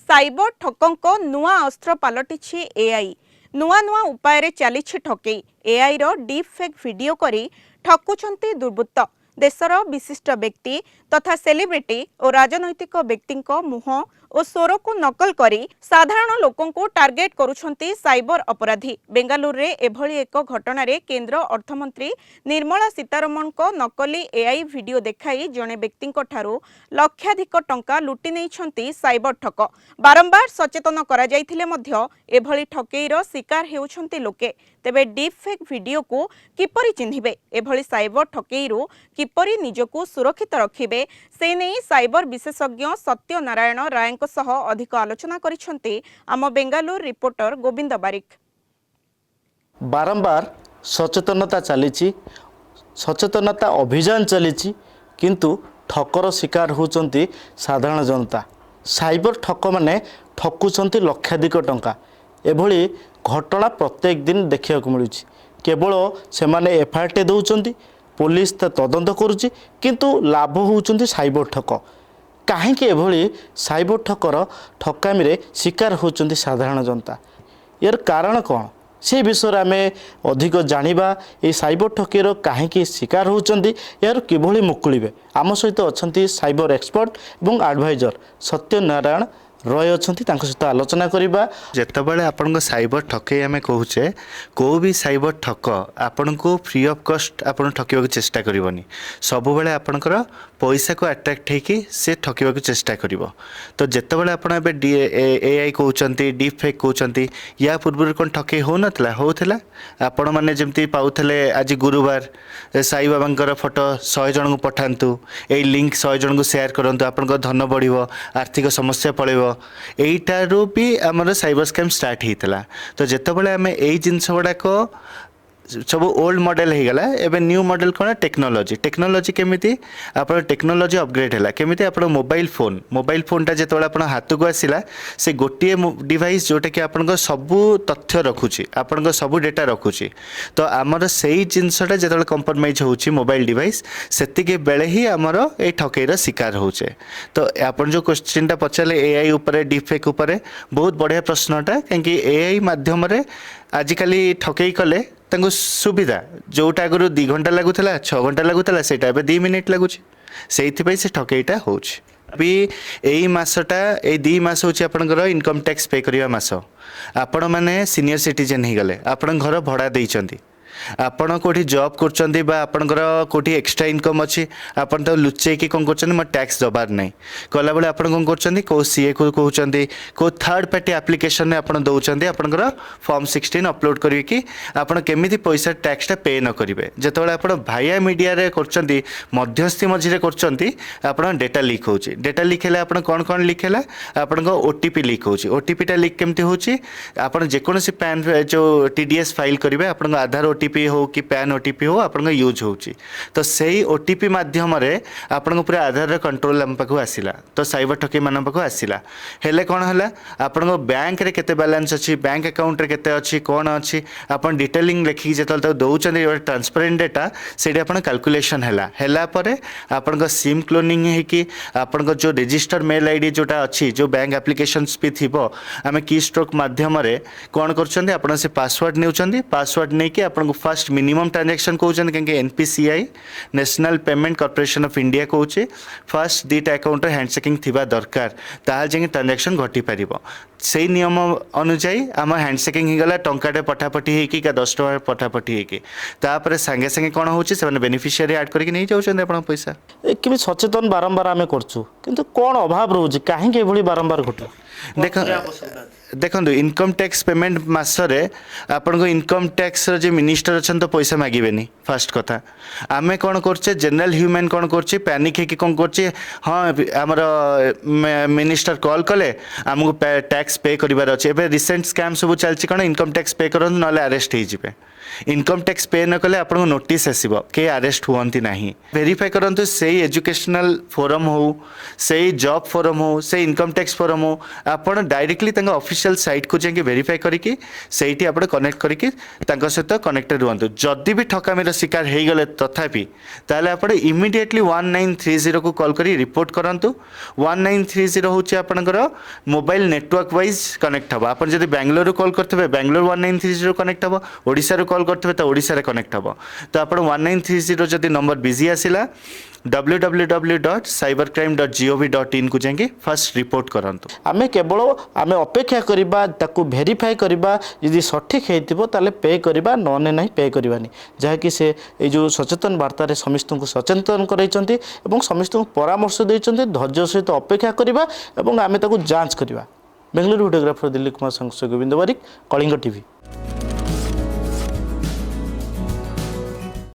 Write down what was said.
Cyber ठकंक नुआ अस्त्र पलटिछि AI. नुआ नुआ उपाय चलिछि ठकई। एआई रो डीप फेक वीडियो करी ठकुछंती दुर्बृत्त। देशर विशिष्ट व्यक्ति तथा सेलिब्रिटी और राजनैतिक व्यक्तिंक मुह और स्वर को नकल करी साधारण लोकों को टार्गेट करुछंती साइबर अपराधी। बेंगालुरु रे एभली एक घटना रे केंद्र अर्थमंत्री निर्मला सीतारमण को नकली एआई वीडियो देखाई जणे व्यक्तिंक ठारू लक्षाधिक टंका लुटि नेइछंती साइबर ठक। बारंबार सचेतन करा जाइथिले मध्य एभली ठकेईर शिकार हेउछंती लोके। तेबे डीप फेक वीडियो को किपरि चिन्हिबे, एभली साइबर ठकेईरू किपरि निजको सुरक्षित रखिबे से नहीं साइबर विशेषज्ञ सत्यनारायण राय सह अधिक आलोचना करिसेंती आम बेंगालुरु रिपोर्टर गोविंद बारिक। बारंबार सचेतनता चली सचेतनता अभियान चली किंतु ठकर शिकार होचंती साधारण जनता। साइबर ठक माने ठकुचंती लक्षाधिक टंका। एभली घटना प्रत्येक दिन देखा मिलूँ। केवल से एफआईआर टे दौरान पुलिस तदंत करुच्ची किंतु लाभ होचंती साइबर ठक। कहीं एभली साइबर ठकर ठकामी शिकार होचंती साधारण जनता। यार कारण कौन से विषय आम अधिक जानिबा। ये साइबर ठकीर कहीं शिकार होचंती यार किभली मुकुलिबे। आम सहित अच्छा साइबर एक्सपर्ट और एडवाइजर सत्यनारायण रॉय अच्छी सहित आलोचना करवा। जितेबाला आपण साइबर ठकई आम कहूचे को भी साइबर ठक आपण को फ्री ऑफ कॉस्ट आपण ठकवा चेष्टा करनी। सबुबले आपणकर पैसा को अट्राक्ट होकि से ठकवा चेष्टा करिवो। तो जितेबाला आपण एआई कहते डीप फेक कहते या पूर्व कौन ठकई हो नाला होता आपण मैंने जमी पाऊले। आज गुरुवार साई बाबा फोटो 100 जन को पठातु, यही लिंक 100 जन को शेयर करूँ, आपण धन बढ़ आर्थिक समस्या पड़े। यहीटारू भी आमर साइबर स्कैम स्टार्ट होता। तो जितेबाला आम यही जिनस गुड़ाक सब ओल्ड मॉडल हो गला। एबे न्यू मॉडल कौन टेक्नोलॉजी। टेक्नोलॉजी केमिति आपण टेक्नोलॉजी अपग्रेड है केमिति आपण मोबाइल फोनटा जितेबाला आपण हाथ को आसला से गोटे डिवाइस जोटा कि आपण सबू तथ्य रखुची, आपण सबू डेटा रखुची। तो आमर से जिनसटा जितेबाला कंप्रोमाइज होची मोबाइल डिवाइस सेतिके बेले ही आमर ए ठकईर शिकार होचे। तो आपण जो क्वेश्चनटा पचारे एआई उपरे डीपफेक उपरे बहुत बढ़िया प्रश्नटा। कहीं एआई माध्यम आजिकली ठकई कले तांको सुविधा जोटा आगु 2 घंटा लगुला 6 घंटा लगुला से 2 मिनिट लगुच से ठकईटा हो। भी यही मसटा ये 2 मास हूँ आपंकर इनकम टैक्स पे करवा मास। आपण मैंने सीनियर सिटीजन हो गले, आपण घर भड़ा देइचंती, आपण कोठी जॉब करचंती बा आपणकर कोठी एक्स्ट्रा इनकम अच्छी, आपण तो लुचे कि कौन कर मोर टैक्स दबार नहीं कला बेले आपण कौन कर को सीए को कहते को थर्ड पार्टी एप्लिकेशन में आपण दौरान आपणकर फॉर्म 16 अपलोड करें कि आपण केमिति पैसा टैक्सटा पे न करेंगे। जितेबाला आपण भाया मीडिया रे करचंती मध्यस्थी मझे करचंती आपण डेटा लीक होची। डेटा लीक है आपण कौन कौन लीक है आपण ओटीपी लीक होची। ओटीपीटा लीक केमती होची आपण जेकोसी पैन जो टीडीएस फाइल करेंगे आपण आधार ओटीपी हो कि पैन ओटीपी हो आपण यूज होची। तो सही ओटीपी माध्यम आपण पूरा आधार कंट्रोल आम पाखु आसिला। तो साइबर ठकई मान पाखु आसिला हेले कौन है आपण बैंक रे केते बैलेंस अच्छी, बैंक अकाउंट रे केते अच्छी कौन अच्छी आपण डिटेलिंग लिखिक जो दौरान ट्रांसपेरेंट डेटा से आपण कैलकुलेशन है परे आपण सिम क्लोनिंग है आपण जो रजिस्टर मेल आईडी जोटा अच्छी जो बैंक एप्लिकेशंस भी थी आम की स्ट्रोक माध्यम कौन कर से पासवर्ड नेउछंती। पासवर्ड नहीं कि आपण फर्स्ट मिनिमम ट्रांजैक्शन कहते कहीं NPCI national payment corporation of India कहूँ फर्स्ट 2टा अकाउंट हैंडसेकिंग थिबा दरकार ताल जाए ट्रांजैक्शन घटी पार। से नियम अनुजाई आम हैंडसेकिंग हो गला टंकाटे पठापठी होगी 10 टଙ୍କା पठापठी होगी तापर सांगे सांगे कौन हो बेनिफिशियरी ऐड करके नहीं जाऊँ आप पैसा कि सचेतन बारंबार आम करूँ किंतु कौन अभाव रोचे कहीं बारंबार घटू। देखो इनकम टैक्स पेमेंट मसरे आपन को इनकम टैक्स जो मिनिस्टर अच्छा तो पैसा मागेनि। फास्ट कथा आम कौन करचे जनरल ह्यूमन कौन कर पैनिक है कौन कर हाँ आमर मिनिस्टर कॉल कले आमको टैक्स पे करार अच्छे। एवं रिसेंट स्कैम सब चलती कौन इनकम टैक्स पे करूँ ना अरेस्ट हो। इनकम टैक्स पे न कले आपको नोटिस आसो के अरेस्ट हुअंती नहीं। वेरीफाई करंतु से एजुकेशनल फोरम हो से जॉब फोरम हो से इनकम टैक्स फोरम हो आपड़ डायरेक्टली ऑफिशियल साइट को जाके वेरीफाई करिकी सेठी आपण कनेक्ट करिकी सहित कनेक्ट कनेक्टेड रुहतु जदि भी ठकामीर शिकार हो गले तथापि ताहले आपण इमिडिएटली 1930 को कॉल करी रिपोर्ट करंतु 1930 होची आपनकर मोबाइल नेटवर्क वाइज कनेक्ट हबो आपण जदि बेंगलोर कॉल करथबे बेंगलोर 1930 कनेक्ट हबो ओडिसा रो कॉल करथबे तो ओडिसा रे कनेक्ट हबो तो आपण 1930 जदि नंबर बिजी आसिला www.cybercrime.gov.in को जाके फर्स्ट रिपोर्ट करंतु आमे केवल आमे अपेक्षा करिबा ताकू वेरीफाई करिबा यदि सठिक हेतिबो ताले पे करिबा नने नहीं पे करिबानी जहाँकि से ए जो सचेतन वार्ता रे समिस्त को सचेतन करैचंती एवं समिस्त को परामर्श दैचंती धैर्य सहित अपेक्षा करिबा एवं आमे ताकू जांच करिबा बेंगलुरु वीडियोग्राफर दिलीप कुमार संग गोविंद बारिक कलिंग टीवी।